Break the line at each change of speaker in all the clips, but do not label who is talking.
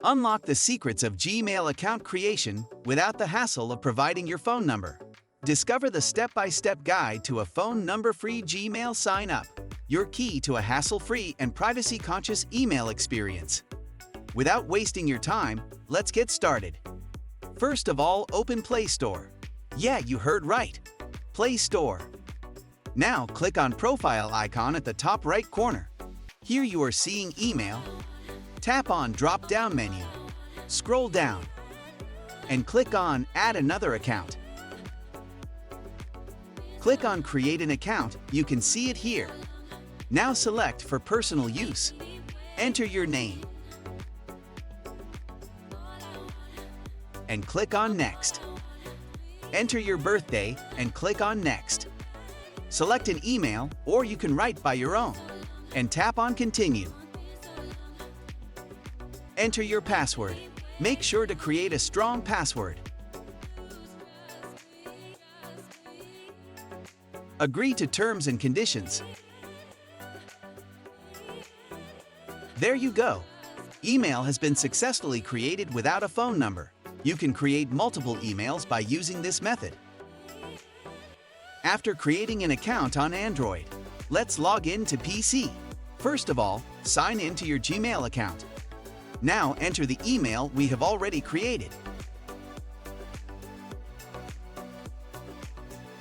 Unlock the secrets of Gmail account creation without the hassle of providing your phone number. Discover the step-by-step guide to a phone number-free Gmail sign-up, your key to a hassle-free and privacy-conscious email experience. Without wasting your time, let's get started. First of all, open Play Store. Yeah, you heard right. Play Store. Now click on Profile icon at the top right corner. Here you are seeing Email. Tap on drop-down menu. Scroll down. And click on Add another account. Click on Create an account. You can see it here. Now select for personal use. Enter your name. And click on Next. Enter your birthday and click on Next. Select an email, or you can write by your own, and tap on Continue. Enter your password. Make sure to create a strong password. Agree to terms and conditions. There you go. Email has been successfully created without a phone number. You can create multiple emails by using this method. After creating an account on Android, let's log in to PC. First of all, sign in to your Gmail account. Now enter the email we have already created.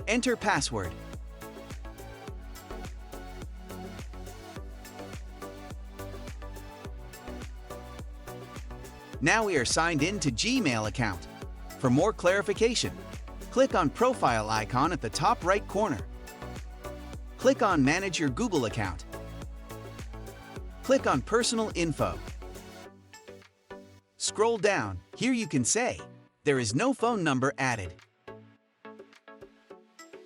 Enter password. Now we are signed in to Gmail account. For more clarification, click on Profile icon at the top right corner. Click on Manage your Google account. Click on Personal Info. Scroll down. Here you can say, there is no phone number added.